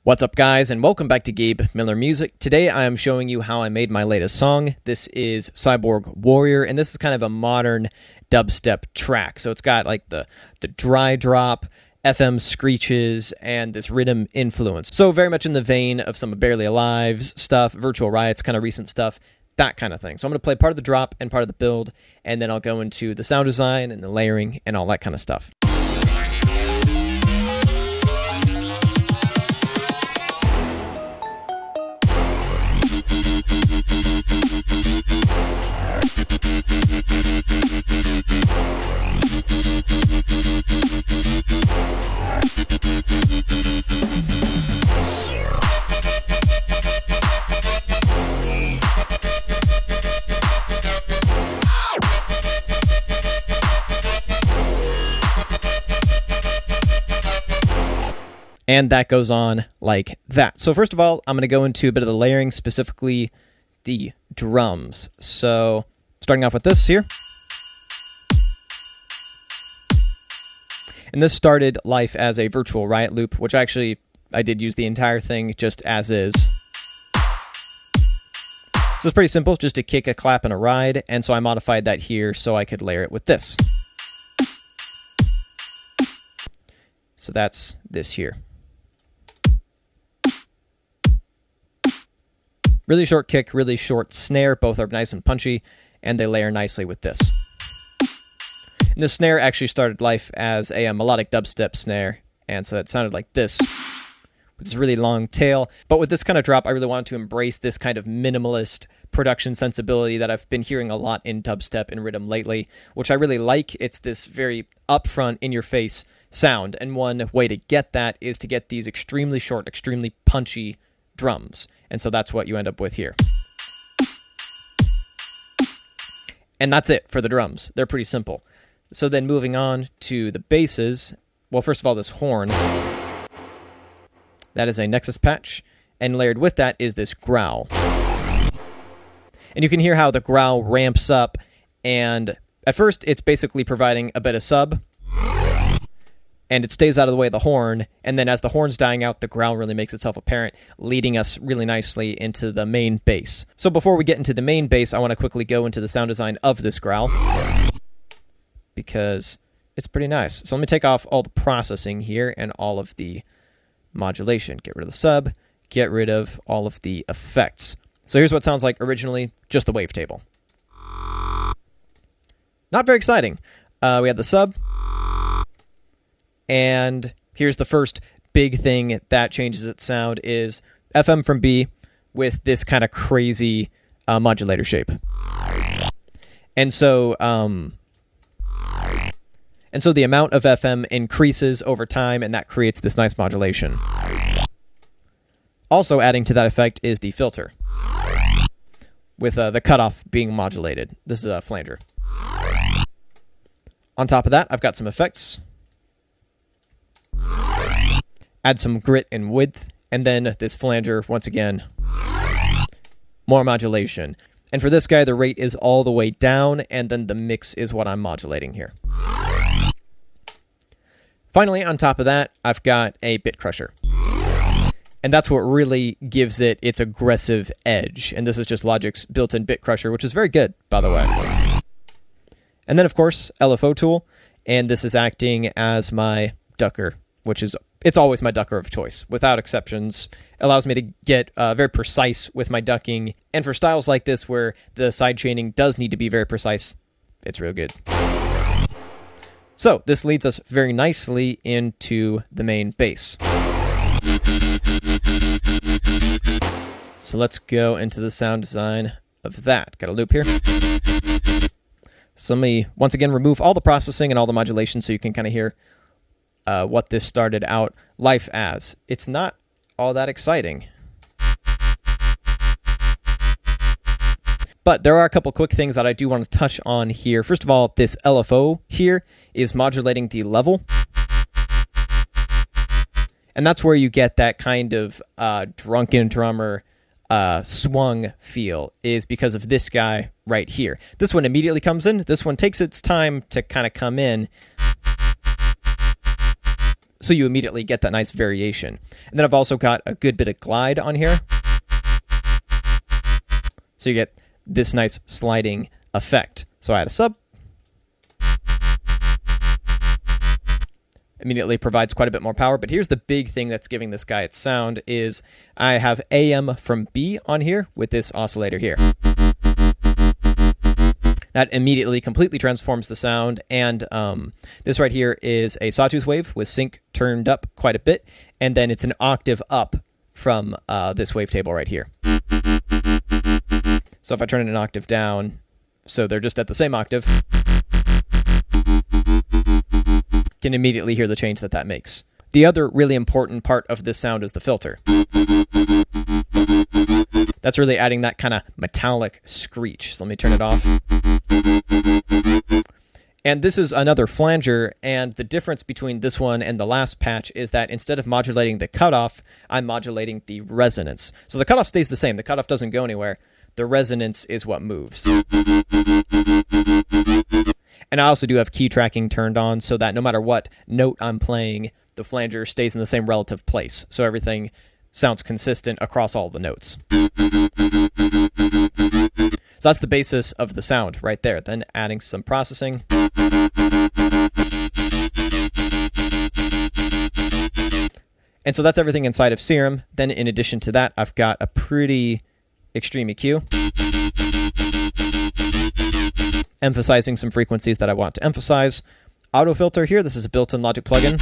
What's up, guys, and welcome back to Gabe Miller Music. Today I am showing you how I made my latest song. This is Cyborg Warrior, and this is kind of a modern dubstep track. So it's got like the dry drop, FM screeches, and this Riddim influence. So very much in the vein of some Barely Alive's stuff, Virtual Riot's kind of recent stuff, that kind of thing. So I'm going to play part of the drop and part of the build, and then I'll go into the sound design and the layering and all that kind of stuff. And that goes on like that. So first of all, I'm going to go into a bit of the layering, specifically the drums. So starting off with this here. And this started life as a Virtual Riot loop, which actually I did use the entire thing just as is. So it's pretty simple, just a kick, a clap, and a ride. And so I modified that here so I could layer it with this. So that's this here. Really short kick, really short snare. Both are nice and punchy, and they layer nicely with this. And the snare actually started life as a melodic dubstep snare, and so it sounded like this, with this really long tail. But with this kind of drop, I really wanted to embrace this kind of minimalist production sensibility that I've been hearing a lot in dubstep and Riddim lately, which I really like. It's this very upfront, in-your-face sound, and one way to get that is to get these extremely short, extremely punchy drums. And so that's what you end up with here. And that's it for the drums. They're pretty simple. So then moving on to the basses, well, first of all, this horn. That is a Nexus patch, and layered with that is this growl. And you can hear how the growl ramps up, and at first it's basically providing a bit of sub, and it stays out of the way of the horn, and then as the horn's dying out, the growl really makes itself apparent, leading us really nicely into the main bass. So before we get into the main bass, I want to quickly go into the sound design of this growl, because it's pretty nice. So let me take off all the processing here and all of the modulation. Get rid of the sub, get rid of all of the effects. So here's what it sounds like originally, just the wavetable. Not very exciting. We had the sub, and here's the first big thing that changes its sound is FM from B with this kind of crazy modulator shape. And so the amount of FM increases over time, and that creates this nice modulation. Also adding to that effect is the filter, with the cutoff being modulated. This is a flanger. On top of that, I've got some effects. Add some grit and width, and then this flanger, once again, more modulation. And for this guy, the rate is all the way down, and then the mix is what I'm modulating here. Finally, on top of that, I've got a bit crusher. And that's what really gives it its aggressive edge. And this is just Logic's built-in bit crusher, which is very good, by the way. And then, of course, LFO tool, and this is acting as my ducker, which is, it's always my ducker of choice, without exceptions. It allows me to get very precise with my ducking, and for styles like this where the side chaining does need to be very precise, it's real good. So this leads us very nicely into the main bass. So let's go into the sound design of that. Got a loop here. So let me, once again, remove all the processing and all the modulation so you can kind of hear what this started out life as. It's not all that exciting. But there are a couple quick things that I do want to touch on here. First of all, this LFO here is modulating the level. And that's where you get that kind of drunken drummer swung feel, is because of this guy right here. This one immediately comes in. This one takes its time to kind of come in. so you immediately get that nice variation. And then I've also got a good bit of glide on here. So you get this nice sliding effect. So I add a sub. Immediately provides quite a bit more power, but here's the big thing that's giving this guy its sound is I have AM from B on here with this oscillator here. That immediately completely transforms the sound, and this right here is a sawtooth wave with sync turned up quite a bit, and then it's an octave up from this wavetable right here. So if I turn it an octave down, so they're just at the same octave, can immediately hear the change that that makes. The other really important part of this sound is the filter. That's really adding that kind of metallic screech. So let me turn it off. And this is another flanger, and the difference between this one and the last patch is that instead of modulating the cutoff, I'm modulating the resonance. So the cutoff stays the same. The cutoff doesn't go anywhere. The resonance is what moves. And I also do have key tracking turned on so that no matter what note I'm playing, the flanger stays in the same relative place. So everything sounds consistent across all the notes. So that's the basis of the sound right there. Then adding some processing. And so that's everything inside of Serum. Then in addition to that, I've got a pretty extreme EQ, emphasizing some frequencies that I want to emphasize. Auto filter here, this is a built-in Logic plugin.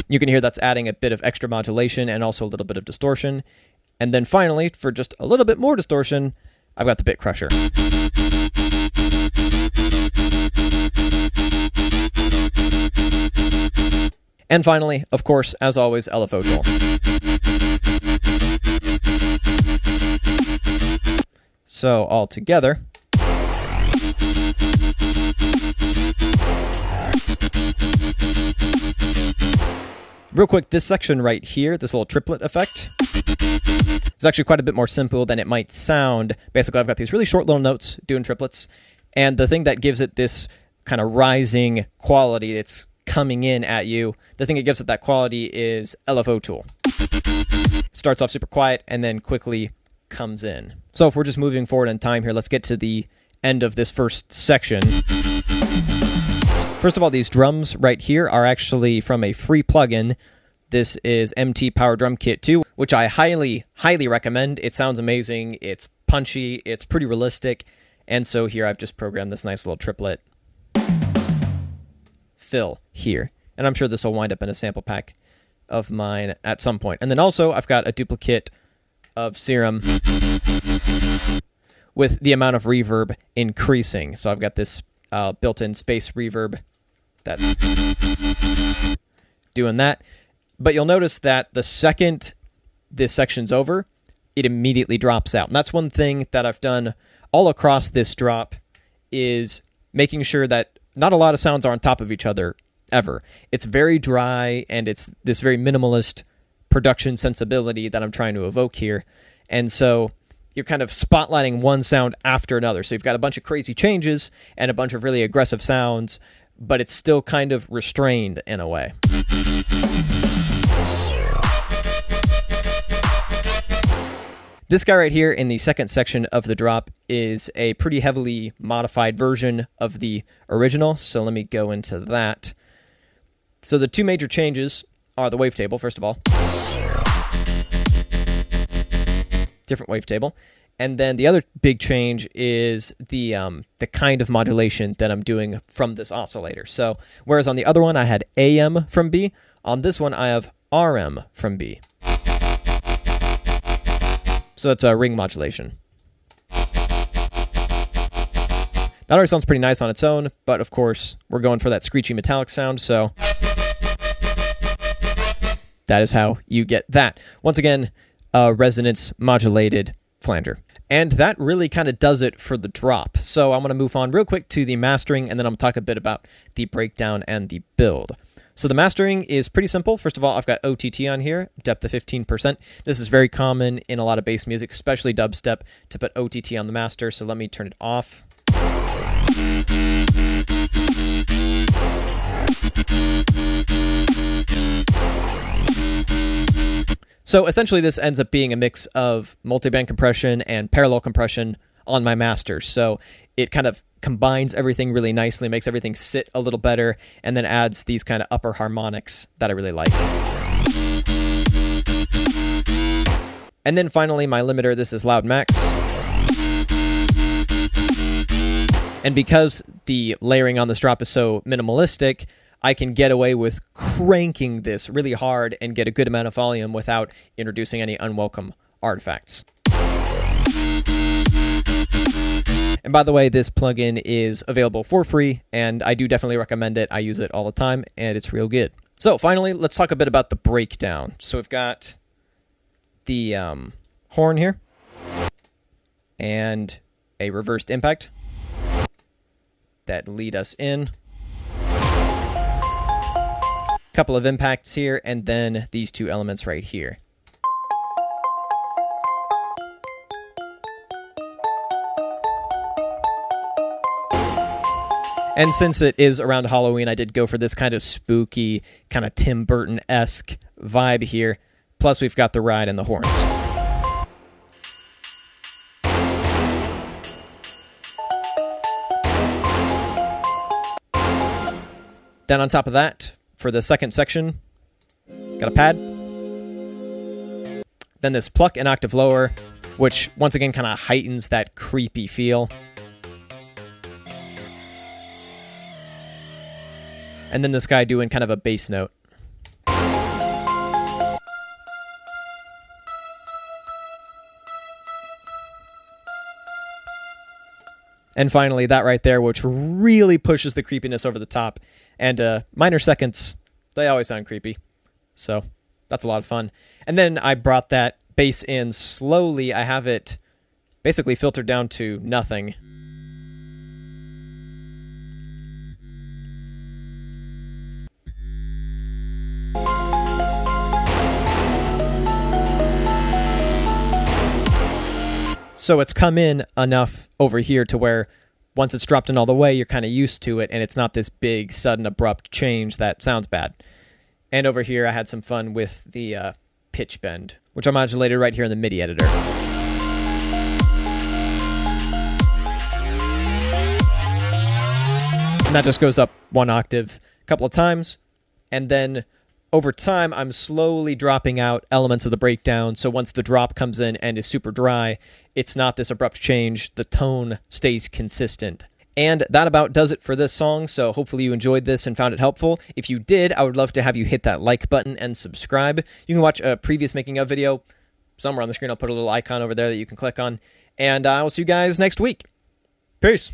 You can hear that's adding a bit of extra modulation and also a little bit of distortion. And then finally, for just a little bit more distortion, I've got the bit crusher. And finally, of course, as always, LFO tool. So all together, real quick, this section right here, this little triplet effect, is actually quite a bit more simple than it might sound. Basically, I've got these really short little notes doing triplets, and the thing that gives it this kind of rising quality, it's coming in at you, the thing that gives it that quality is LFO tool. Starts off super quiet and then quickly comes in. So if we're just moving forward in time here, let's get to the end of this first section. First of all, these drums right here are actually from a free plugin. This is MT Power Drum Kit 2, which I highly, highly recommend. It sounds amazing. It's punchy. It's pretty realistic. And so here I've just programmed this nice little triplet fill here. And I'm sure this will wind up in a sample pack of mine at some point. And then also I've got a duplicate of Serum with the amount of reverb increasing. So I've got this built-in space reverb that's doing that. But you'll notice that the second this section's over, it immediately drops out. And that's one thing that I've done all across this drop is making sure that not a lot of sounds are on top of each other ever. It's very dry, and it's this very minimalist production sensibility that I'm trying to evoke here. And so you're kind of spotlighting one sound after another. So you've got a bunch of crazy changes and a bunch of really aggressive sounds, but it's still kind of restrained in a way. This guy right here in the second section of the drop is a pretty heavily modified version of the original. So let me go into that. So the two major changes are the wavetable, first of all. Different wavetable. And then the other big change is the kind of modulation that I'm doing from this oscillator. So whereas on the other one I had AM from B, on this one I have RM from B. So that's a ring modulation. That already sounds pretty nice on its own, but of course we're going for that screechy metallic sound, so that is how you get that. Once again, resonance modulated flanger. And that really kind of does it for the drop. So I'm going to move on real quick to the mastering, and then I'm going to talk a bit about the breakdown and the build. So the mastering is pretty simple. First of all, I've got OTT on here, depth of 15%. This is very common in a lot of bass music, especially dubstep, to put OTT on the master. So let me turn it off. So essentially this ends up being a mix of multiband compression and parallel compression on my masters. So it kind of combines everything really nicely, makes everything sit a little better, and then adds these kind of upper harmonics that I really like. And then finally my limiter, this is Loud Max. And because the layering on this drop is so minimalistic, I can get away with cranking this really hard and get a good amount of volume without introducing any unwelcome artifacts. And by the way, this plugin is available for free, and I do definitely recommend it. I use it all the time, and it's real good. So finally, let's talk a bit about the breakdown. So we've got the horn here, and a reversed impact that lead us in. Couple of impacts here, and then these two elements right here. And since it is around Halloween, I did go for this kind of spooky, kind of Tim Burton-esque vibe here. Plus, we've got the ride and the horns. Then on top of that, for the second section, got a pad. Then this pluck an octave lower, which once again kind of heightens that creepy feel. And then this guy doing kind of a bass note. And finally, that right there, which really pushes the creepiness over the top. And minor seconds, they always sound creepy. So that's a lot of fun. And then I brought that bass in slowly. I have it basically filtered down to nothing. So it's come in enough over here to where once it's dropped in all the way, you're kind of used to it, and it's not this big, sudden, abrupt change that sounds bad. And over here, I had some fun with the pitch bend, which I modulated right here in the MIDI editor. And that just goes up one octave a couple of times, and then over time, I'm slowly dropping out elements of the breakdown, so once the drop comes in and is super dry, it's not this abrupt change, the tone stays consistent. And that about does it for this song, so hopefully you enjoyed this and found it helpful. If you did, I would love to have you hit that like button and subscribe. You can watch a previous making of video. Somewhere on the screen I'll put a little icon over there that you can click on. And I will see you guys next week. Peace.